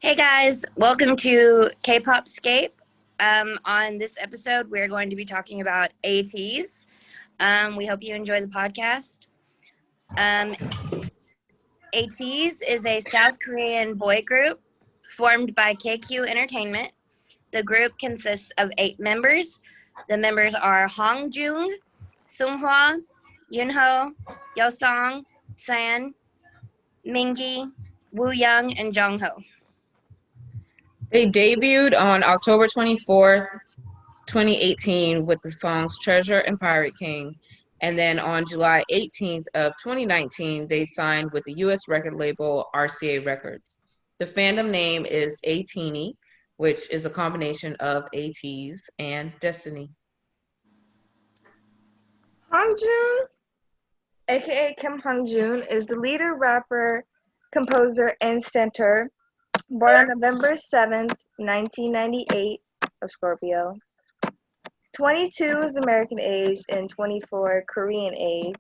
Hey guys, welcome to Kpopscape. On this episode, we're going to be talking about ATs. We hope you enjoy the podcast. ATs is a South Korean boy group formed by KQ Entertainment. The group consists of 8 members. The members are Hongjung, Sunghwa, Yunho, Yosong, San, Mingi, Wooyoung, and Jongho. They debuted on October 24th, 2018 with the songs Treasure and Pirate King. And then on July 18th of 2019, they signed with the U.S. record label RCA Records. The fandom name is ATini, which is a combination of ATs and Destiny. Hongjoon, aka Kim Hongjoon, is the leader, rapper, composer, and center. Born on November 7th, 1998, a Scorpio. 22 is American age and 24 Korean age.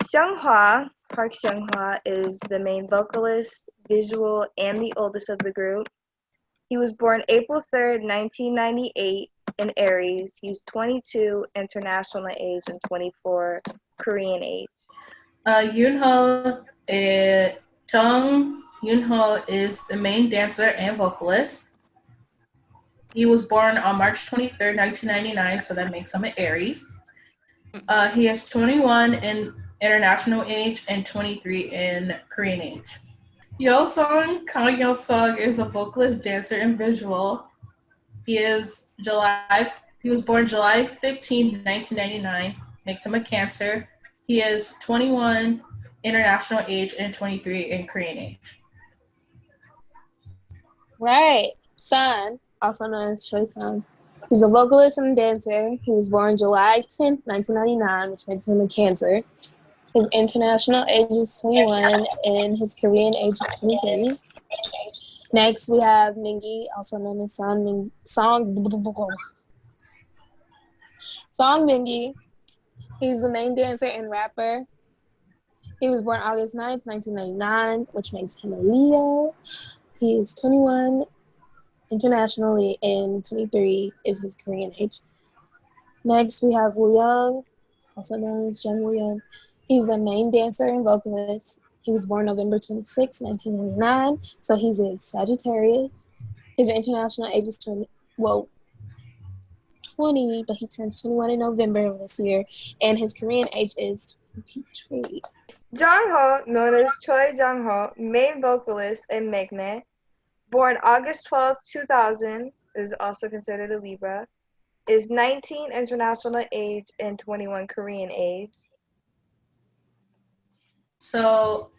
Seonghwa, Park Seonghwa, is the main vocalist, visual, and the oldest of the group. He was born April 3rd, 1998 in Aries. He's 22 international age and 24 Korean age. Jung Yunho is the main dancer and vocalist. He was born on March 23rd, 1999, so that makes him an Aries. He is 21 in international age and 23 in Korean age. Kang Yosong is a vocalist, dancer, and visual. He was born July 15, 1999, makes him a Cancer. He is 21 international age and 23 in Korean age. Right. Sun, also known as Choi Sun. He's a vocalist and dancer. He was born July 10th, 1999, which makes him a Cancer. His international age is 21 and his Korean age is 23. Next, we have Mingi, also known as Song Mingi. He's the main dancer and rapper. He was born August 9th, 1999, which makes him a Leo. He is 21 internationally and 23 is his Korean age. Next, we have Wooyoung, also known as Jung Wooyoung. He's a main dancer and vocalist. He was born November 26, 1999, so he's a Sagittarius. His international age is 20, but he turns 21 in November of this year, and his Korean age is 23. Jongho, known as Choi Jongho, main vocalist and Magne, born August 12, 2000, is also considered a Libra, is 19 international age and 21 Korean age. So,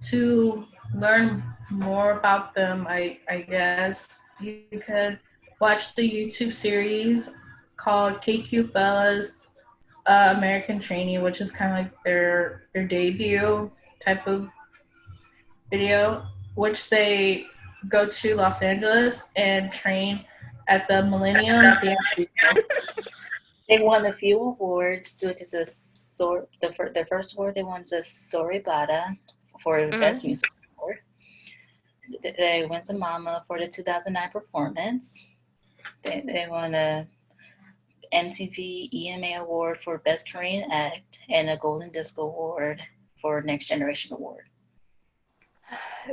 to learn more about them, I guess you could watch the YouTube series called KQ Fellas American Trainee, which is kind of like their debut type of video, which they go to Los Angeles and train at the Millennium Dance Studio. They won a few awards, which is their first award they won was Soribata for Best Music Award. They went to Mama for the 2009 performance. They won a MTV EMA Award for Best Korean Act and a Golden Disc Award for Next Generation Award.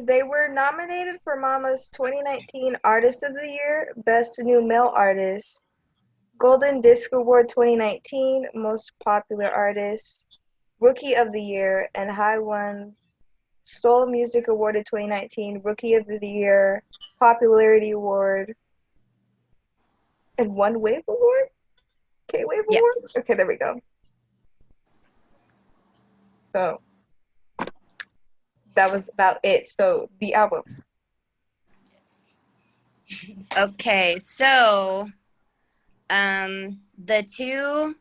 They were nominated for Mama's 2019 Artist of the Year, Best New Male Artist, Golden Disc Award 2019, Most Popular Artist, Rookie of the Year, and High-One's Soul Music Awarded 2019, Rookie of the Year, Popularity Award, and One Wave Award? K-Wave Award? Okay, there we go. So, that was about it. So, the album. Okay, so the two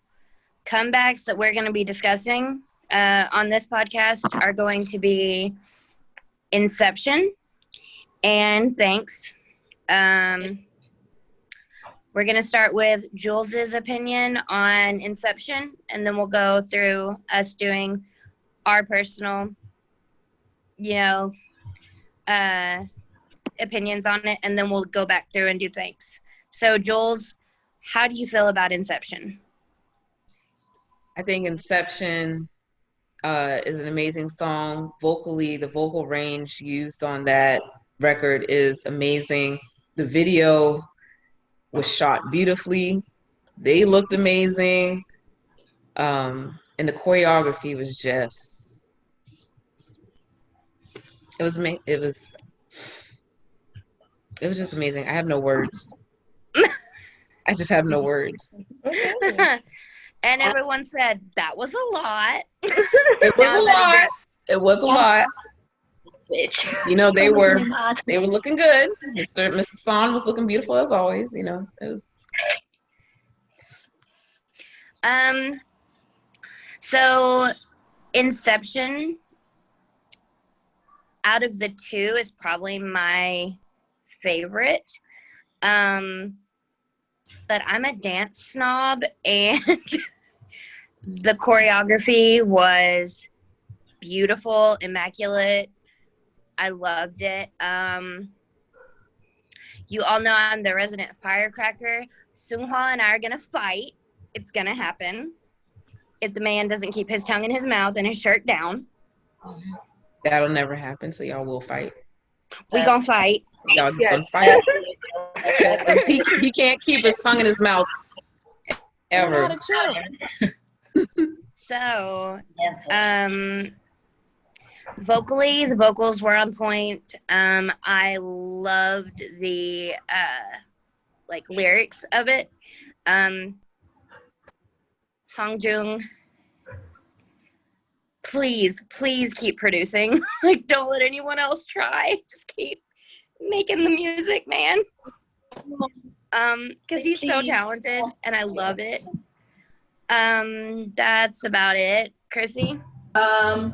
comebacks that we're going to be discussing on this podcast are going to be Inception and Thanks. We're going to start with Jules's opinion on Inception, and then we'll go through us doing our personal, opinions on it, and then we'll go back through and do thanks. So, Jules, how do you feel about Inception? I think Inception is an amazing song. Vocally, the vocal range used on that record is amazing. The video was shot beautifully. They looked amazing. And the choreography was just, it was just amazing. I have no words. I just have no words. And everyone said that was a lot. It was a lot. It was a lot. Bitch. You know, they were looking good. Mr. Son was looking beautiful as always. You know, it was. So Inception, out of the two, is probably my favorite. But I'm a dance snob, and the choreography was beautiful, immaculate. I loved it. You all know I'm the resident firecracker. Seunghwa and I are gonna fight. It's gonna happen. If the man doesn't keep his tongue in his mouth and his shirt down. That'll never happen, so y'all will fight. We gonna fight. Y'all just gonna fight. he can't keep his tongue in his mouth ever. So, vocally, the vocals were on point. I loved the lyrics of it. Hongjung, please keep producing. Like, don't let anyone else try. Just keep making the music, man. Because he's so talented, and I love it. That's about it. Chrissy? I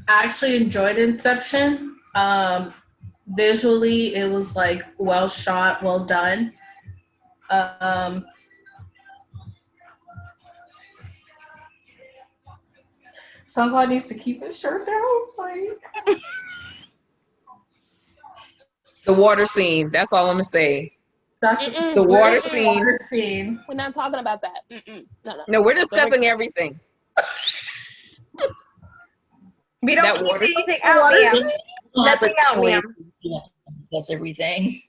actually enjoyed Inception. Visually, it was like well shot, well done. Someone needs to keep his shirt down. Like The water scene. That's all I'm gonna say. that's The water scene. scene. We're not talking about that. No. No, we're discussing everything. We don't That keep water- anything out, Liam. Nothing out, Liam. That's everything.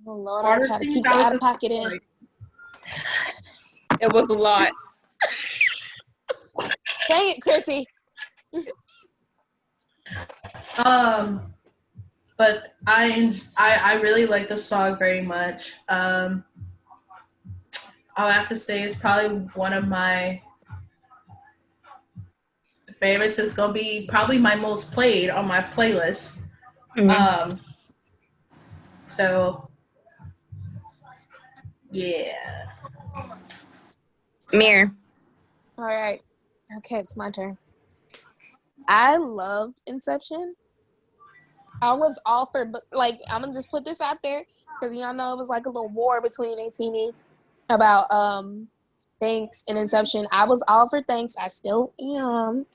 Oh Lord, Water I try to scene, keep the that was out of pocket in. It was a lot. Dang it, Chrissy. But I really like the song very much. I'll have to say it's probably one of my favorites. It's gonna be probably my most played on my playlist. Mm-hmm. So yeah. Mir. All right. Okay, it's my turn. I loved Inception. I was offered, but like, I'm gonna just put this out there because y'all know it was like a little war between ATV about Thanks and Inception. I was offered Thanks. I still am.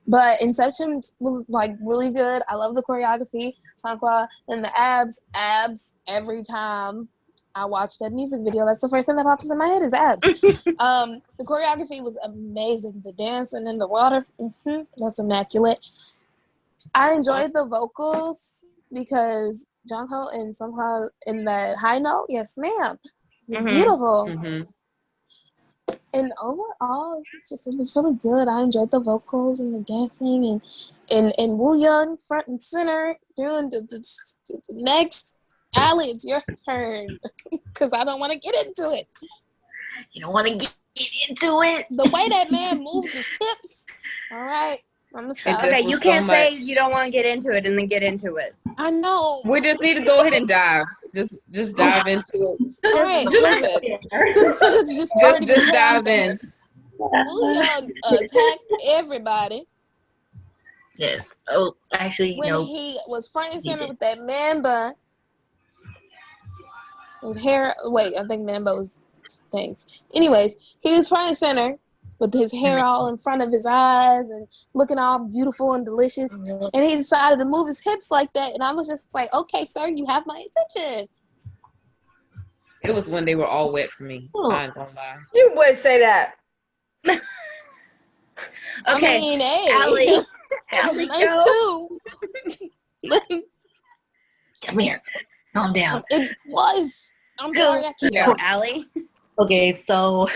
But Inception was like really good. I love the choreography, Seunghwa, and the abs every time I watch that music video. That's the first thing that pops in my head is abs. The choreography was amazing. The dancing in the water, that's immaculate. I enjoyed the vocals because Jungho and Seunghwa in that high note, yes ma'am, it was beautiful. Mm-hmm. And overall, it was really good. I enjoyed the vocals and the dancing and Woo Young front and center doing the next. Allie, it's your turn because I don't want to get into it. You don't want to get into it. The way that man moved his hips. All right, I'm gonna stop. Okay, was you can't so say much. you don't want to get into it and then get into it. I know. We just need to go ahead and dive. Just dive into it. All right, listen. It's Just dive in. Woo Young attacked everybody Yes. Oh, actually, when he was front and center with that man bun. His hair. Wait, I think man bun was Thanks. Anyways, he was front and center with his hair all in front of his eyes and looking all beautiful and delicious. And he decided to move his hips like that. And I was just like, okay, sir, you have my attention. It was when they were all wet for me. I ain't gonna lie. You would say that. Okay, I mean, hey, Allie. that's Allie, nice go. too. Come here. Calm down. It was. I'm sorry, I keep So, Allie. Okay, so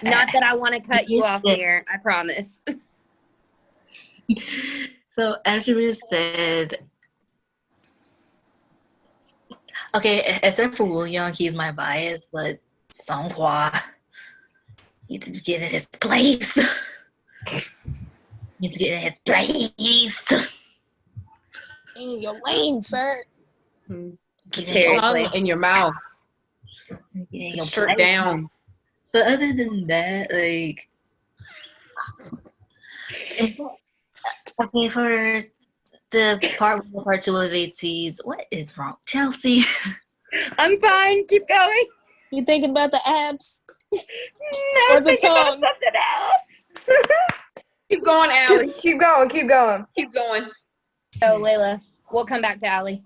Not that I want to cut you off here. I promise. So as Jameer said, okay, except for Woo Young, he's my bias, but Songhwa needs to get in his place. Needs to get in his place. in your lane, sir. Get in Your your, tongue in your mouth. get in your Shirt place. down. But other than that, like, okay, for the part two of ATs, what is wrong, Chelsea? I'm fine. Keep going. You thinking about the abs? No, Or I'm the thinking about tongue? something else. Keep going, Allie. Keep going, keep going. Keep going. So, Layla, we'll come back to Allie.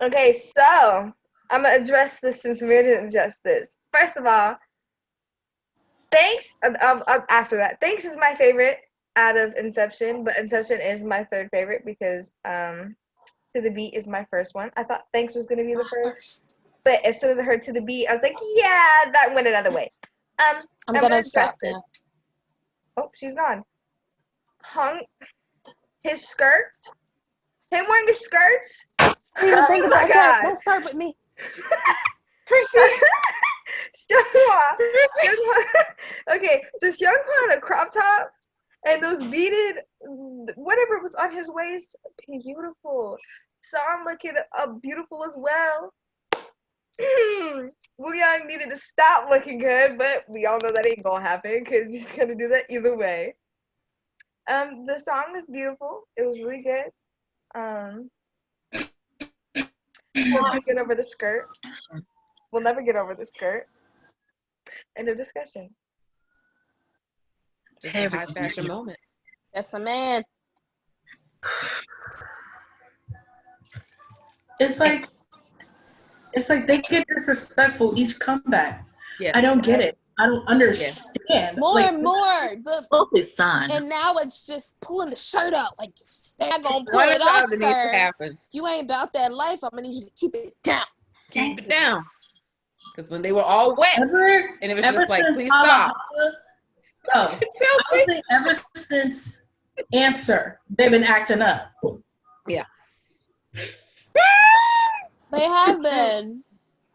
Okay, so I'm gonna address this since Samir didn't address this. First of all, Thanks. After that, Thanks is my favorite out of Inception, but Inception is my third favorite because To the Beat is my first one. I thought Thanks was gonna be the first, but as soon as I heard To the Beat, I was like, yeah, that went another way. I'm gonna address stop this. now. Oh, she's gone. His skirts. Him wearing his skirts. I didn't even think Oh my about that. God. Don't start with me. Okay, so Seonghwa had a crop top and those beaded, whatever was on his waist, beautiful. Son looking beautiful as well. Wooyoung needed to stop looking good, but we all know that ain't gonna happen because he's gonna do that either way. The song was beautiful. It was really good. We'll never get over the skirt. We'll never get over the skirt. End of discussion. Just a high fashion moment. That's a man. It's like they get disrespectful each comeback. Yes. I don't get it. I don't understand. More Like, and more. The Focus on. and now it's just pulling the shirt up. Like they're not gonna pull One it of the off, other needs to sir. happen. You ain't about that life. I'm gonna need you to keep it down. Keep it down. Because when they were all wet, and it was just like, since please stop. No, I would say ever since Answer, they've been acting up. Yeah. They have been.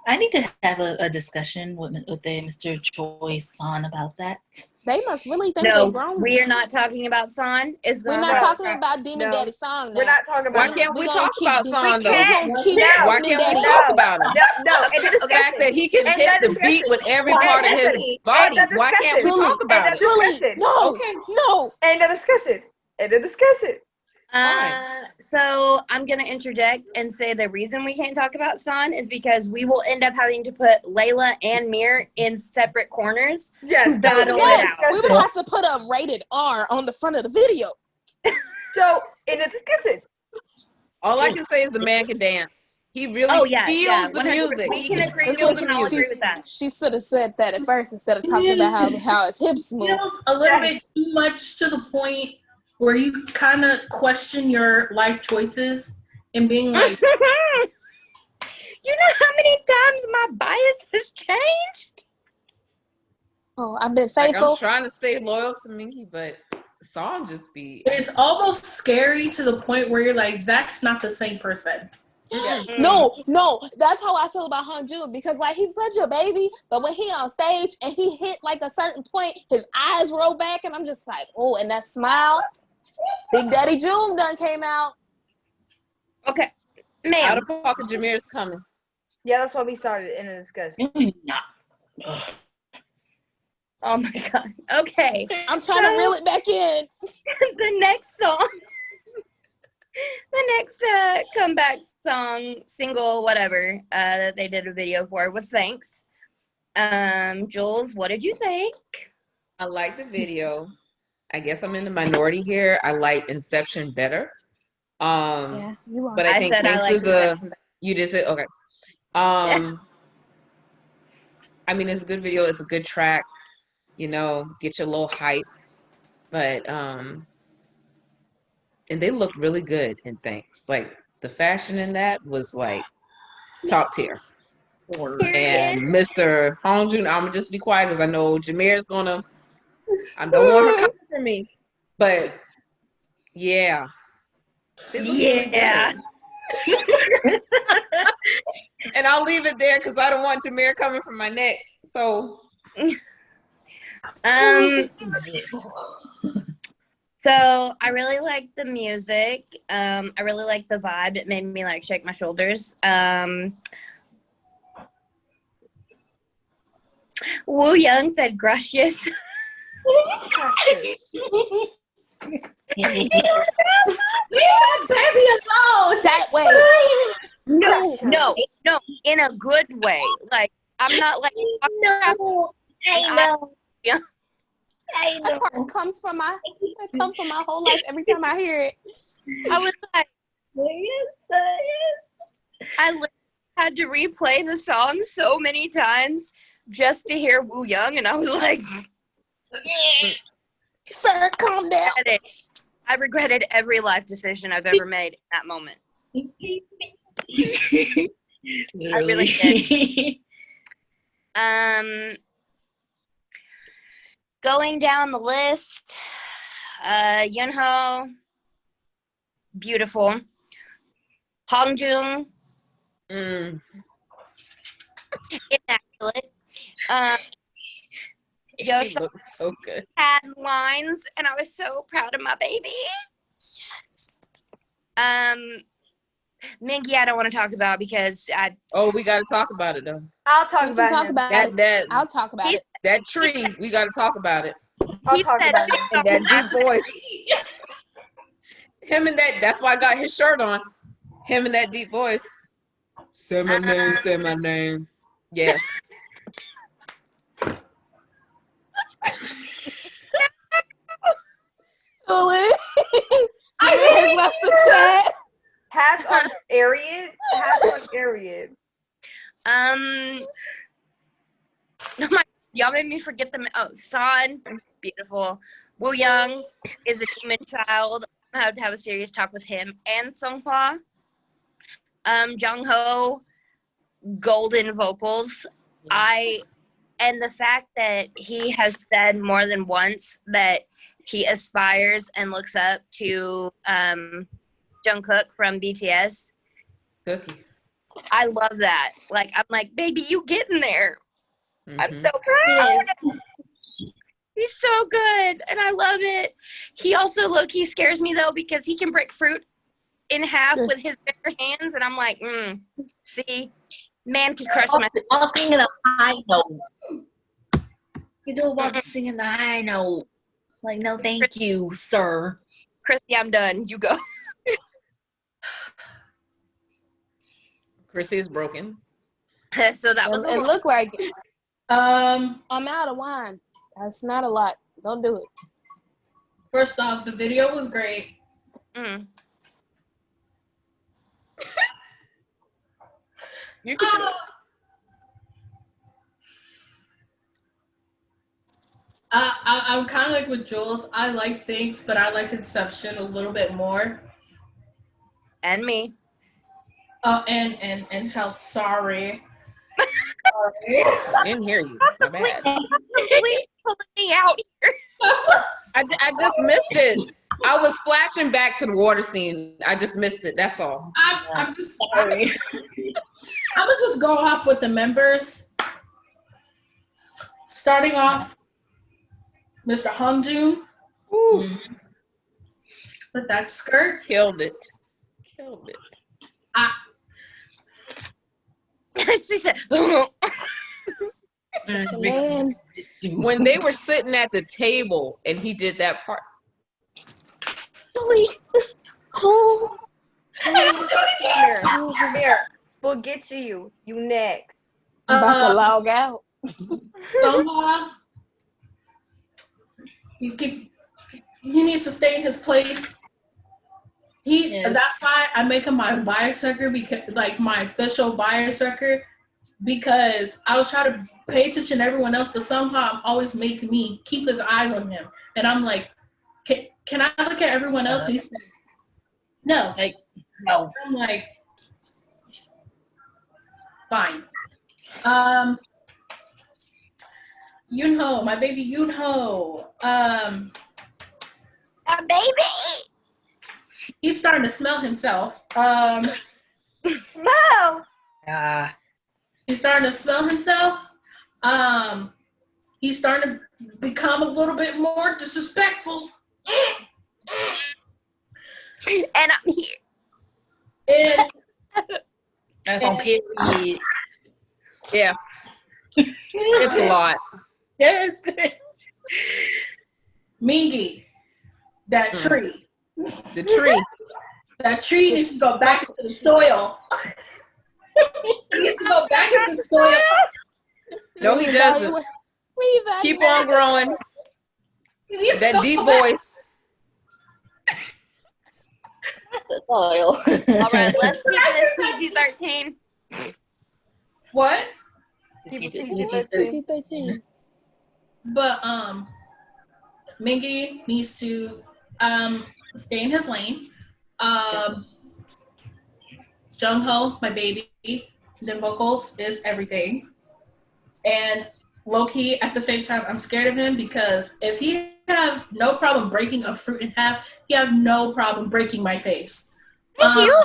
I need to have a discussion with Mr. Choi San about that. They must really think No, they grown. we are not talking about Son. We're not talking about Demon No. Daddy song. We're now. not talking Why about can't we We talk gonna about keep- Son we though? can't. We're gonna keep No. Why Demon can't we Daddy. talk about him? No, in the The fact that discussion. he can And hit that the beat discussion. with every And part of his discussion. body. And that Why can't we discussion. talk about And it? that discussion. No, Okay. no. End of discussion. End of discussion. So I'm gonna interject and say the reason we can't talk about Son is because we will end up having to put Layla and Mir in separate corners. Yes, battle it Yes, out. we would have to put a rated R on the front of the video. So, in the discussion. All I can say is the man can dance. He really feels the 100%. music. We can agree. That's We what can all agree with that. She should have said that at first instead of talking about how his hips move. Feels a little Yes. bit too much to the point where you kind of question your life choices and being like, You know how many times my bias has changed? Oh, I've been Like, faithful. I'm trying to stay loyal to Minky, but the song just be. it's almost scary to the point where you're like, that's not the same person. No, that's how I feel about Hanju because like he's such a baby, but when he on stage and he hit like a certain point, his eyes roll back, and I'm just like, oh, and that smile. Big Daddy June done came out. Okay, Out ma'am. of pocket Jameer's coming. Yeah, that's why we started in the discussion. Oh my God. Okay. I'm trying to reel it back in. The next song. The next comeback song, single, whatever, that they did a video for was Thanks. Jules, what did you think? I like the video. I guess I'm in the minority here. I like Inception better. Yeah, you are. But I think said I Thanks liked is a. Inception You just said okay. I mean, it's a good video. It's a good track. You know, get you a little hype. But and they looked really good in Thanks. Like the fashion in that was like top tier. And Mr. Hongjun, I'm gonna just be quiet because I know Jameer's gonna. I don't want her coming for me, but yeah, they look really Yeah. good. And I'll leave it there because I don't want Jameer coming from my neck. So, So I really liked the music. I really liked the vibe. It made me like shake my shoulders. Woo Young said gracious. Leave that baby alone. That way. No, in a good way. Like I'm not like No, I know. That part comes from my whole life every time I hear it. I was like, I literally had to replay the song so many times just to hear Woo Young, and I was like, Sir, calm down. I regretted every life decision I've ever made in that moment. I really did. Going down the list, Yunho, beautiful. Hongjung, immaculate. it Yoso looks so good. had lines, and I was so proud of my baby. Mingy, I don't want to talk about because Oh, we got to talk about it though. I'll talk We can about talk him. about it. That I'll talk about it. that tree, we got to talk about it. I'll he talk said, about him. And that deep voice. Him and that's why I got his shirt on. Him and that deep voice. Say my name, say my name. Yes. Julie has left the chat. Hats on Ariad. Hats on Ariad. oh my, y'all made me forget them. Oh, San, beautiful. Woo Young is a demon child. I have to have a serious talk with him and Songhwa. Jung Ho, golden vocals. And the fact that he has said more than once that he aspires and looks up to Jungkook from BTS. Cookie. I love that. Like, I'm like, baby, you getting there. I'm Mhm. so proud. He's so good, and I love it. He also, low-key scares me, though, because he can break fruit in half with his bare hands, and I'm like, see, man can crush my... I'm singing a high note. You do about singing the high note. Like, no, thank you, sir. Chrissy, I'm done. You go. Chrissy is broken. So that was a It lot. looked like it. Um, I'm out of wine. That's not a lot. Don't do it. first off, the video was great. You can I'm kind of like with Jules. I like Thanks, but I like Inception a little bit more. And me. Oh, and Chelsea, sorry. I didn't hear you. My bad. Please pull me out here. I just missed it. I was flashing back to the water scene. I just missed it. That's all. I'm just sorry. I'm gonna just go off with the members. Starting off, Mr. Hongjun Ooh, with that skirt. killed it. Killed it. She said, Man, When they were sitting at the table and he did that part. Julie. Oh. Come here. We'll get to you. You next. I'm about to log out. Somehow, he needs to stay in his place. Yes. That's why I make him my bias wrecker, because like my official bias wrecker, because I was trying to pay attention to everyone else, but somehow I'm always making me keep his eyes on him. And I'm like, can I look at everyone else? He said, no. Like, no. I'm like, fine. Yoonho, my baby Yoonho. A baby. He's starting to smell himself. No. He's starting to smell himself. He's starting to become a little bit more disrespectful. And I'm here. And That's on period. Yeah. It's a lot. Yes. Mingy, that tree. The tree. That tree needs to go back into the soil. He needs to go back into the soil. No, he doesn't. Keep on growing. He needs to That go deep back. voice. The soil. All right, let's keep this PG-13. What? PG-13. But Mingy needs to stay in his lane. Jungho, my baby, the vocals is everything. And low-key, at the same time, I'm scared of him because if he have no problem breaking a fruit in half, he have no problem breaking my face. Thank you.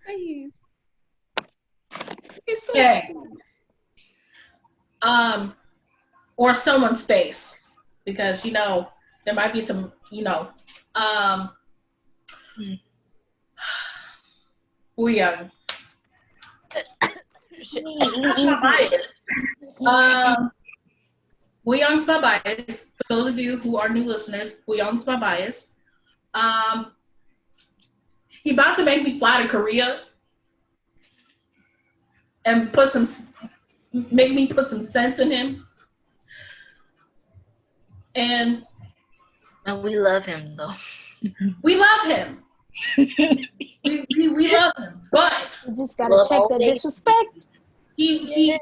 Please. He's so Okay. sweet. Or someone's face, because there might be some, Wooyoung. That's my bias. Wooyoung's my bias. For those of you who are new listeners, Wooyoung's my bias. He about to make me fly to Korea and make me put some sense in him. And we love him though. we love him. we love him, but You just gotta check that disrespect. he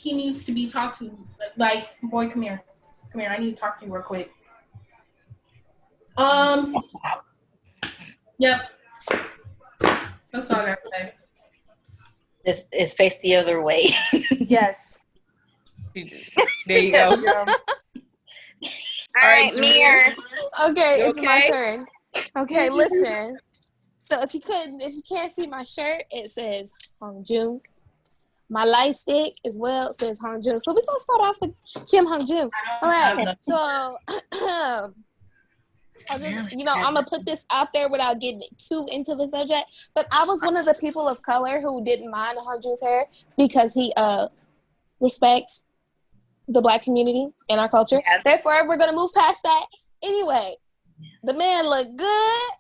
needs to be talked to. Like, boy, come here. I need to talk to you real quick. Yep. That's all I gotta say. It's face the other way. Yes. There you go. All right, Mir. Okay, You it's my okay? turn. Okay, listen. So if you can't see my shirt, it says Hongjoong. My light stick as well says Hongjoong. So we're gonna start off with Kim Hongjoong. All right. So I'm gonna put this out there without getting too into the subject. But I was one of the people of color who didn't mind Hongjoong's hair because he respects the Black community and our culture. Yes. Therefore, we're gonna move past that. Anyway, the man looked good.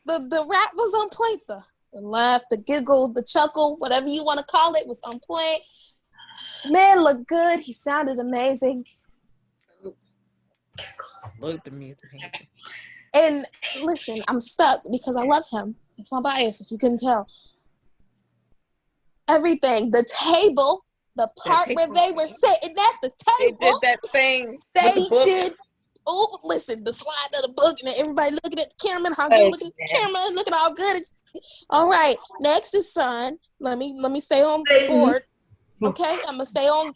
The rap was on point. The laugh, the giggle, the chuckle, whatever you want to call it, was on point. Man looked good. He sounded amazing. Look, the music. Amazing. And listen, I'm stuck because I love him. It's my bias, if you couldn't tell. Everything, the table, the part where they were sitting at the They table. did that thing with They the book. did. Oh, listen, the slide of the book, and everybody looking at the camera, and how good looking at the camera, looking all good. All right, next is Son. Let me stay on board. Okay, I'm gonna stay on.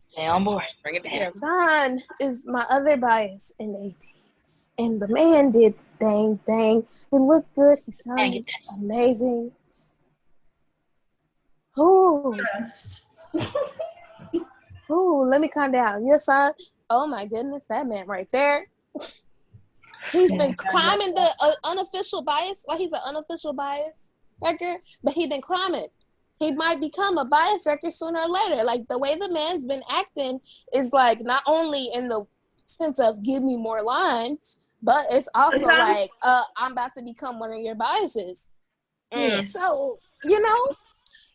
Stay on board. Bring it together. Son is my other bias in the 80s, and the man did the thing. He looked good. He sounded amazing. Ooh, ooh, let me calm down. Your son. Oh my goodness, that man right there. He's been climbing the unofficial bias. Well, he's an unofficial bias record, but he's been climbing. He might become a bias record sooner or later. Like, the way the man's been acting is like not only in the sense of give me more lines, but it's also like I'm about to become one of your biases. So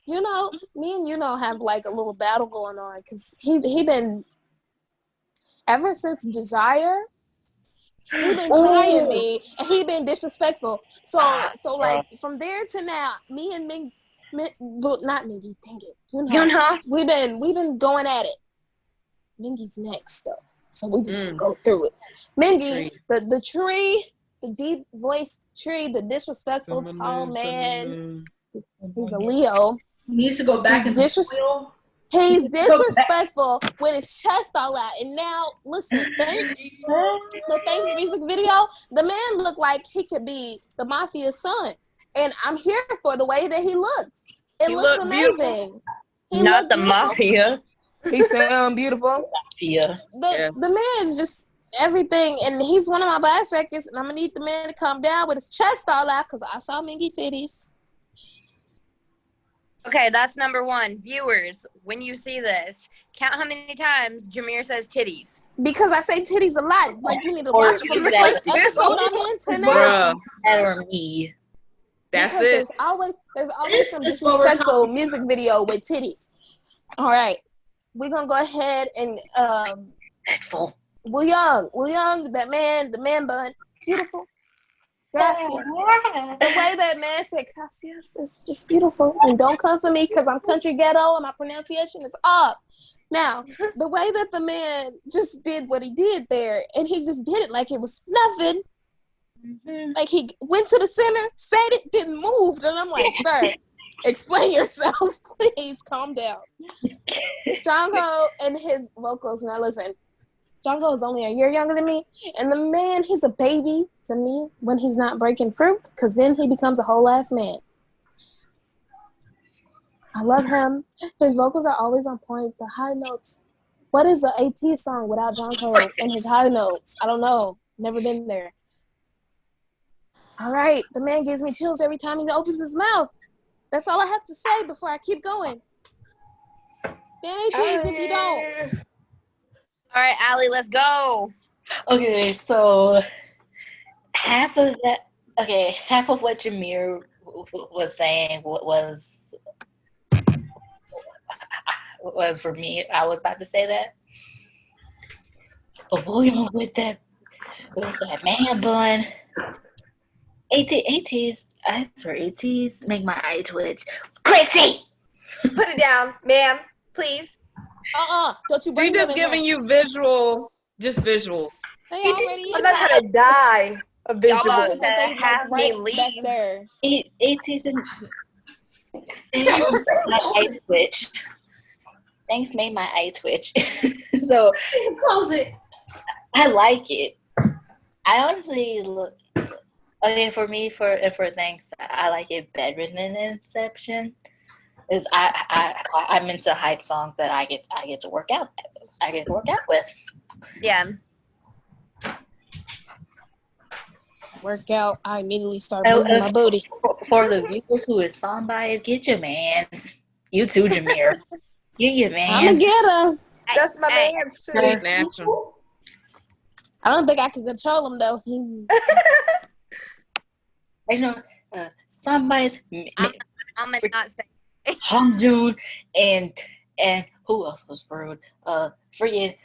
You know, me and have like a little battle going on because he been ever since Desire. He been trying me and he been disrespectful. So like from there to now, me and not Mingy, dang it. We've been going at it. Mingy's next though. So we just gonna go through it. Mingy, the tree, the deep voiced tree, the disrespectful tall man. He's a Leo. He needs to go back in the soil. He's disrespectful with his chest all out. And now, listen, thanks music video, the man looked like he could be the mafia's son. And I'm here for the way that he looks. It looks amazing. Not the mafia. He sound beautiful. Mafia. The man's just everything. And he's one of my blast records. And I'm going to need the man to come down with his chest all out because I saw Mingy titties. Okay, that's number one. Viewers, when you see this, count how many times Jameer says titties. Because I say titties a lot. Like, you need to watch from the first episode I'm in to now. Or me. That's because it. There's always some disrespectful music video with titties. All right. We're going to go ahead and... Will Young, the man bun. Beautiful. Gracias. The way that man said gracias is just beautiful. And don't come for me because I'm country ghetto and my pronunciation is up. Now, the way that the man just did what he did there, and he just did it like it was nothing. Mm-hmm. Like he went to the center, said it, didn't move. And I'm like, sir, explain yourself, please. Calm down. Django and his vocals. Now listen. Django is only a year younger than me, and the man, he's a baby to me when he's not breaking fruit, because then he becomes a whole ass man. I love him. His vocals are always on point. The high notes. What is an AT song without Django and his high notes? I don't know. Never been there. All right, the man gives me chills every time he opens his mouth. That's all I have to say before I keep going. Danny tease if you don't. All right, Allie, let's go. Okay, so half of what Jameer was saying was for me. I was about to say that. But boy, with that man bun, ATs, I swear, ATs make my eye twitch. Chrissy! Put it down, ma'am, please. Don't you bring She's just giving you visuals. They already I'm not trying to die of visuals. Have me leave. There. ATs my eye twitch. Thanks made my eye twitch. So close it. I like it. I honestly look. Okay, for me, for thanks, I like it better than Inception. Is I'm into hype songs that I get to work out. I get to work out with. Yeah. Workout. I immediately start moving my booty. For the viewers who is song biased, get your mans. You too, Jameer. Get your mans. I'm gonna get him. That's my man's too. Natural. I don't think I can control him though. You know, song biased. I'm gonna not say. Hongjoon and who else was rude? Freaking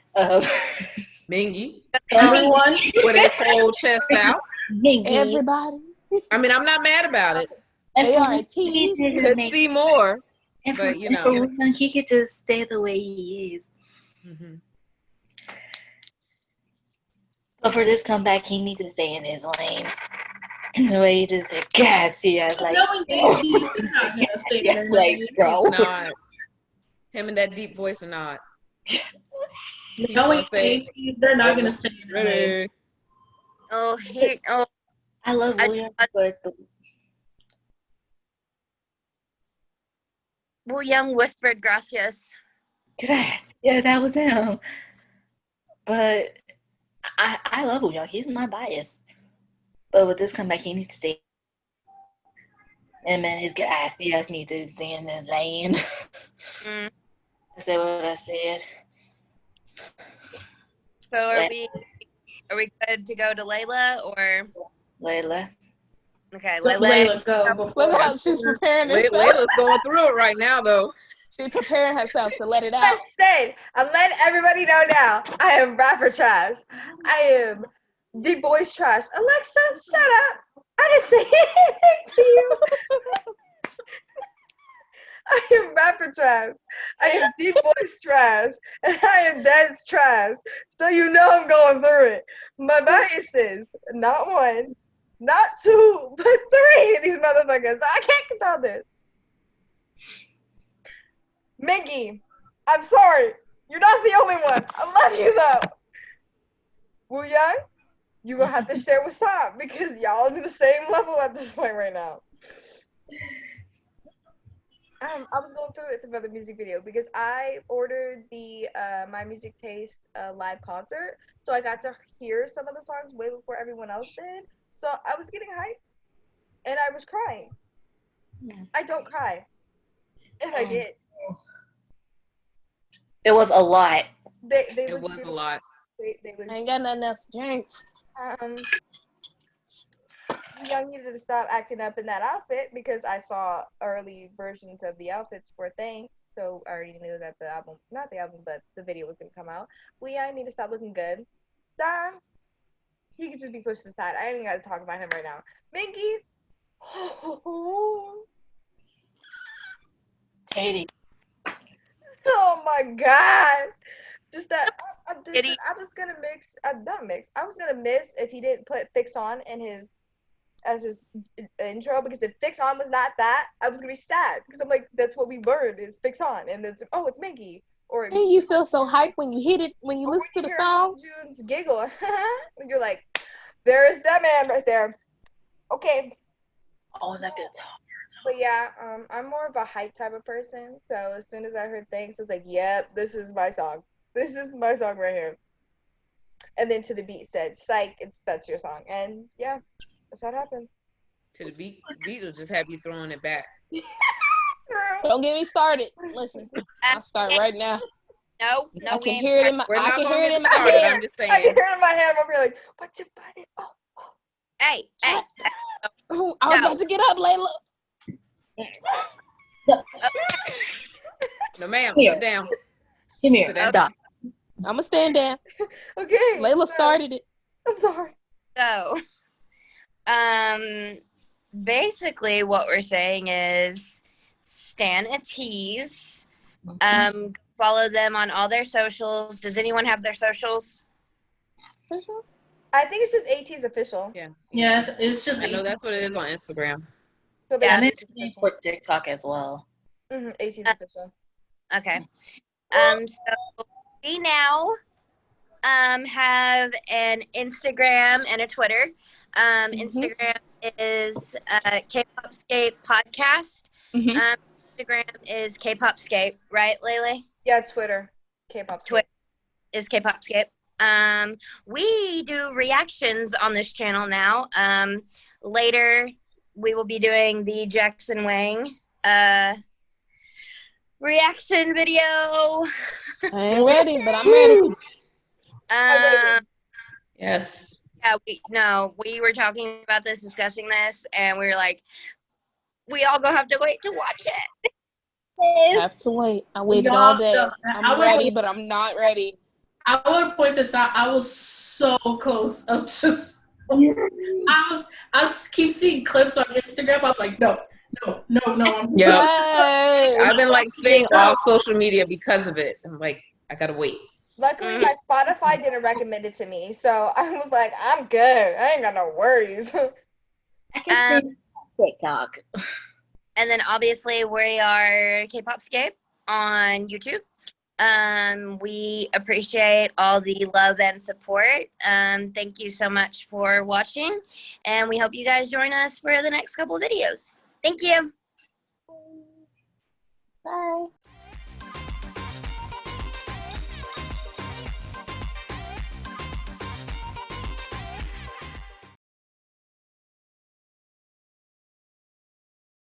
Mingy. Everyone With his whole chest out. Mingy. Everybody. I mean, I'm not mad about it. They are a tease. Could see more, and but you know, he could just stay the way he is. Mm-hmm. But for this comeback, he needs to stay in his lane. The way he just said, God, see, I was like, he's not gonna stay there. like, bro. It's not. Him and that deep voice or not. Knowing ATs, they're not gonna stay in their lane. I love William, but Wu Young whispered gracias. Yeah, that was him. But I love Wu Young. He's my bias. But with this comeback, he needs to stay. And man, his ass needs to stay in the lane. I said what I said. So are we good to go to Layla or Layla? Okay, Let Layla. Layla go before. Look how she's preparing herself. Layla's going through it right now, though. She's preparing herself to let it I out. said, I'm letting everybody know now. I am rapper trash. I am the boys trash. Alexa, shut up. I didn't say anything to you. I am rapper trash. I am deep voice trash. And I am dance trash. So you know I'm going through it. My biases, not one, not two, but three of these motherfuckers. I can't control this. Minky, I'm sorry. You're not the only one. I love you though. Wu Yang, you will have to share what's up because y'all are the same level at this point right now. I was going through it for the music video because I ordered the My Music Taste live concert, so I got to hear some of the songs way before everyone else did. So I was getting hyped, and I was crying. Yeah. I don't cry, and I did. It was a lot. They It looked was a beautiful. lot. They looked. I ain't got nothing else to drink. Young needed to stop acting up in that outfit because I saw early versions of the outfits for Thanks, so I already knew that the album, not the album, but the video was gonna come out. I need to stop looking good. Sam, he could just be pushed aside. I ain't even gotta talk about him right now. Minky, Katie. oh my god, just that. I was gonna mix, not mix. I was gonna miss if he didn't put Fix On in his as his intro, because if Fix On was not that, I was gonna be sad because I'm like, that's what we learned is Fix On, and it's it's Minky. Or And you feel so hyped when you hit it, when you listen to the song. June's giggle, and you're like, there is that man right there. Okay. Oh, that good. But yeah, I'm more of a hype type of person. So as soon as I heard Thanks, I was like, yep, this is my song. This is my song right here. And then To the Beat said, psych, that's your song. And yeah, that's how it happened. To the beat will just have you throwing it back. Don't get me started. Listen, I'll start right now. No, I can hear it in my. We're I not can gonna hear it get in my started, head. I'm just I can saying. hear it in my head. I'll be like, what's your body? Oh. Hey, hey. Oh, I was about to get up, Layla. No, ma'am, Here. sit down. Come here. Sit down. Stop. I'm gonna stand down. Okay. Layla started it. I'm sorry. So, basically what we're saying is Stan a Tease. Follow them on all their socials. Does anyone have their socials? I think it's just AT's official. Yeah. Yes, it's just. I know that's what it is on Instagram. So Yeah, And basically it's it's official. for TikTok as well. AT's official. Okay. So we now have an Instagram and a Twitter. Instagram is Kpopscape podcast. Instagram is Kpopscape, right, Lele? Yeah, Twitter. Kpop. Twitter is Kpopscape. We do reactions on this channel now. Later, we will be doing the Jackson Wang reaction video. I ain't ready, but I'm ready. Yes. Yeah, we were talking about this, discussing this, and we were like, we all gonna have to wait to watch it. I have to wait. I waited all day. I'm ready, but I'm not ready. I want to point this out. I was so close of just. I keep seeing clips on Instagram. I'm like, no. Yeah. Yes. I've been like staying off social media because of it. I'm like, I gotta wait. Luckily, my Spotify didn't recommend it to me, so I was like, I'm good. I ain't got no worries. I can see TikTok. And then obviously we are Kpopscape on YouTube. We appreciate all the love and support. Thank you so much for watching, and we hope you guys join us for the next couple videos. Thank you. Bye.